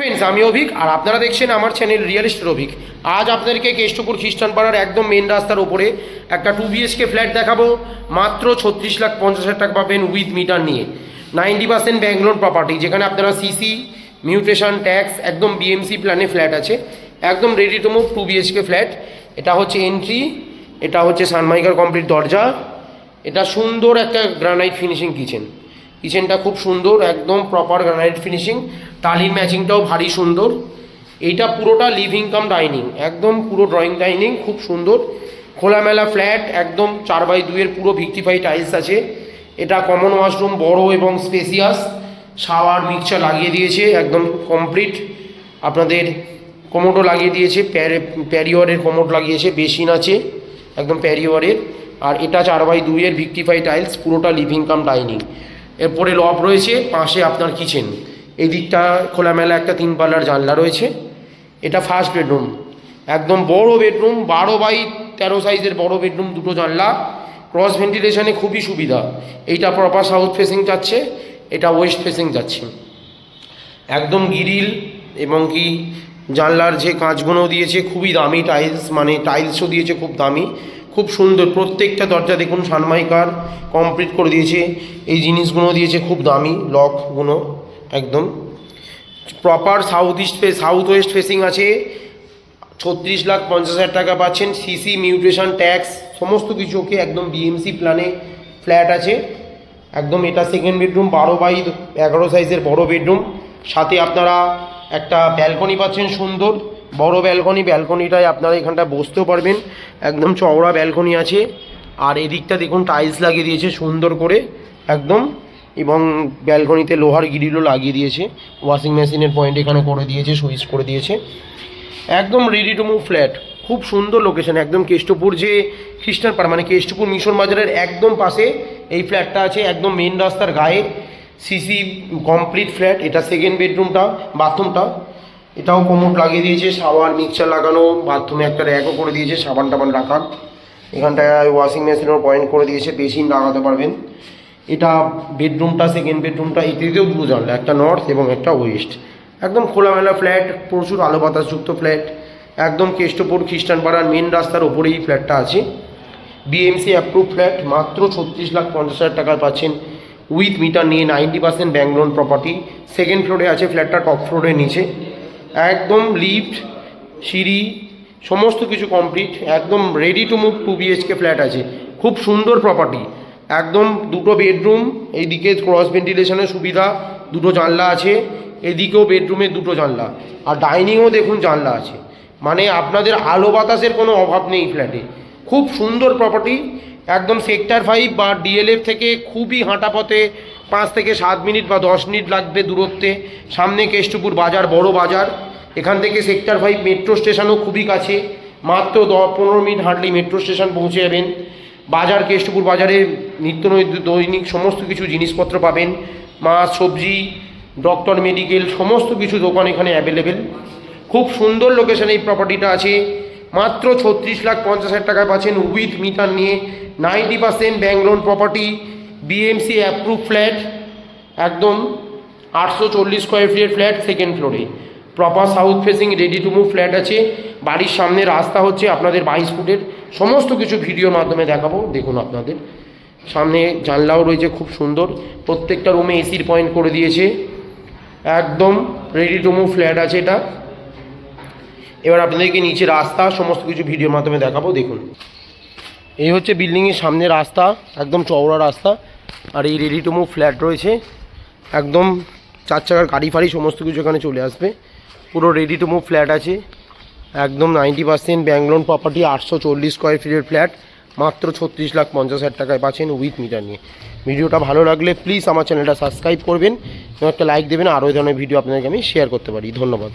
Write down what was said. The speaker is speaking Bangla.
ফ্রেন্ডস, আমি অভিক আর আপনারা দেখছেন আমার চ্যানেল রিয়েল এস্টেট অভিক। আজ আপনাদেরকে কেষ্টপুর খ্রিস্টানপাড়ার একদম মেন রাস্তার ওপরে একটা 2 BHK ফ্ল্যাট দেখাবো। মাত্র 36,50,000 টাকা পাবেন উইথ মিটার নিয়ে। 90% ব্যাংক লোন প্রপার্টি, যেখানে আপনারা সিসি, মিউটেশন, ট্যাক্স, একদম বিএমসি প্ল্যানে ফ্ল্যাট আছে। একদম ready to move 2 BHK flat. এটা হচ্ছে এন্ট্রি, এটা হচ্ছে সানমাইকার কমপ্লিট দরজা, এটা সুন্দর একটা গ্রানাইট ফিনিশিং কিচেনটা খুব সুন্দর, একদম প্রপার গ্রানাইট ফিনিশিং। টালির ম্যাচিংটাও ভারী সুন্দর। এইটা পুরোটা লিভিং কাম ডাইনিং, একদম পুরো ড্রয়িং ডাইনিং, খুব সুন্দর খোলামেলা ফ্ল্যাট। একদম 4x2 এর পুরো ভিক্টিফাই টাইলস আছে। এটা কমন ওয়াশরুম, বড় এবং স্পেসিয়াস। শাওয়ার মিক্সচার লাগিয়ে দিয়েছে, একদম কমপ্লিট। আপনাদের কোমোডও লাগিয়ে দিয়েছে, প্যারিওয়ারের কোমোড লাগিয়েছে, বেসিন আছে একদম প্যারিওয়ারের। আর এটা 4x2 এর ভিক্টিফাই টাইলস, পুরোটা লিভিং কাম ডাইনিং। এরপরে লব রয়েছে, পাশে আপনার কিচেন। এই দিকটা খোলামেলা একটা 3 পাল্লার জানলা রয়েছে। এটা ফার্স্ট বেডরুম, একদম বড় বেডরুম, 12x13 সাইজের বড় বেডরুম, দুটো জানলা, ক্রস ভেন্টিলেশনে খুবই সুবিধা। এইটা প্রপার সাউথ ফেসিং যাচ্ছে, এটা ওয়েস্ট ফেসিং যাচ্ছে। একদম গ্রিল এবং কি জানলার যে কাঁচগুলো দিয়েছে খুবই দামি টাইলস, মানে টাইলসও দিয়েছে খুব দামি, খুব সুন্দর। প্রত্যেকটা দরজা দেখুন সানমাইকার কমপ্লিট করে দিয়েছে। এই জিনিসগুলো দিয়েছে খুব দামি, লকগুলো একদম প্রপার সাউথ ওয়েস্ট ফেসিং আছে। 36,50,000 টাকা পাচ্ছেন। সিসি, মিউটেশন, ট্যাক্স সমস্ত কিছু ওকে, একদম বিএমসি প্ল্যানে ফ্ল্যাট আছে একদম। এটা সেকেন্ড বেডরুম, 12x11 সাইজের বড় বেডরুম। সাথে আপনারা একটা ব্যালকনি পাচ্ছেন, সুন্দর বড় ব্যালকনিটায় আপনারা এখানটায় বসতেও পারবেন, একদম চওড়া ব্যালকনি আছে। আর এদিকটা দেখুন টাইলস লাগিয়ে দিয়েছে সুন্দর করে একদম, এবং ব্যালকনিতে লোহার গ্রিলও লাগিয়ে দিয়েছে। ওয়াশিং মেশিনের পয়েন্ট এখানে করে দিয়েছে, সুইচ করে দিয়েছে। একদম রেডি টু মুভ ফ্ল্যাট, খুব সুন্দর লোকেশন। একদম কেষ্টপুর যে খ্রিস্টানপাড়া, মানে কেষ্টপুর মিশন বাজারের একদম পাশে এই ফ্ল্যাটটা আছে, একদম মেন রাস্তার গায়ে। CC complete flat. এটা সেকেন্ড বেডরুমটা, বাথরুমটা এটাও কোমোড লাগিয়ে দিয়েছে, শাওয়ার মিক্সচার লাগানো, বাথরুমে একটা র্যাকও করে দিয়েছে সাবান টাবান রাখার। এখানটায় ওয়াশিং মেশিনের পয়েন্ট করে দিয়েছে, বেসিন লাগাতে পারবেন। এটা বেডরুমটা, সেকেন্ড বেডরুমটা, এটিতেও দুটো জানলা, একটা নর্থ এবং একটা ওয়েস্ট। একদম খোলামেলা ফ্ল্যাট, প্রচুর আলো বাতাসযুক্ত ফ্ল্যাট। একদম কেষ্টপুর খ্রিস্টানপাড়ার মেন রাস্তার ওপরেই ফ্ল্যাটটা আছে। বিএমসি অ্যাপ্রুভ ফ্ল্যাট, মাত্র 36,50,000 টাকায় পাচ্ছেন উইথ মিটার নিয়ে। 90% ব্যাংক লোন প্রপার্টি। সেকেন্ড ফ্লোরে আছে ফ্ল্যাটটা, টপ ফ্লোরের নিচে। একদম লিফট, সিঁড়ি সমস্ত কিছু কমপ্লিট। একদম ready to move 2 BHK flat আছে, খুব সুন্দর প্রপার্টি। একদম দুটো বেডরুম, এইদিকে ক্রস ভেন্টিলেশনের সুবিধা, দুটো জানলা আছে। এদিকেও বেডরুমে দুটো জানলা, আর ডাইনিংও দেখুন জানলা আছে। মানে আপনাদের আলো বাতাসের কোনো অভাব নেই ফ্ল্যাটে। খুব সুন্দর প্রপার্টি। একদম সেক্টর 5 বা ডিএলএফ থেকে খুবই হাঁটা পথে 5 থেকে 7 মিনিট বা 10 মিনিট লাগবে দূরত্বে। সামনে কেষ্টপুর বাজার, বড় বাজার। এখান থেকে সেক্টর 5 মেট্রো স্টেশনও খুবই কাছে, মাত্র 10-15 মিনিট হাঁটলেই মেট্রো স্টেশন পৌঁছে যাবেন। বাজার, কেষ্টপুর বাজারে নিত্য দৈনিক সমস্ত কিছু জিনিসপত্র পাবেন, মাছ, সবজি, ডক্টর, মেডিকেল সমস্ত কিছু দোকান এখানে অ্যাভেলেবেল। খুব সুন্দর লোকেশন এই প্রপার্টিটা আছে। মাত্র 36,50,000 টাকায় পাচ্ছেন উইথ মিটার নিয়ে। 90% bank loan property, BMC approve flat. একদম 840 স্কোয়ার ফিটের ফ্ল্যাট, সেকেন্ড ফ্লোরে। Proper south facing ready to move flat আছে। বাড়ির সামনে রাস্তা হচ্ছে আপনাদের 22 ফুটের। সমস্ত কিছু ভিডিওর মাধ্যমে দেখাবো, দেখুন আপনাদের সামনে জানলাও রয়েছে খুব সুন্দর। প্রত্যেকটা রুমে এসির পয়েন্ট করে দিয়েছে। একদম রেডি টু মুভ ফ্ল্যাট আছে এটা। এবার আপনাদেরকে নিচে রাস্তা সমস্ত কিছু ভিডিওর মাধ্যমে দেখাবো, দেখুন। এই হচ্ছে বিল্ডিংয়ের সামনে রাস্তা, একদম চওড়া রাস্তা। আর এই রেডি টু মুভ ফ্ল্যাট রয়েছে, একদম 4 চাকার গাড়ি ফাড়ি সমস্ত কিছু এখানে চলে আসবে। পুরো রেডি টু মুভ ফ্ল্যাট আছে। একদম 90% ব্যাংক লোন প্রপার্টি, 840 স্কোয়ার ফিটের ফ্ল্যাট, মাত্র 36,50,000 টাকায় পাচ্ছেন উইথ মিটার নিয়ে। ভিডিওটা ভালো লাগলে প্লিজ আমার চ্যানেলটা সাবস্ক্রাইব করবেন এবং একটা লাইক দেবেন, আরও এই ধরনের ভিডিও আপনাদেরকে আমি শেয়ার করতে পারি। ধন্যবাদ।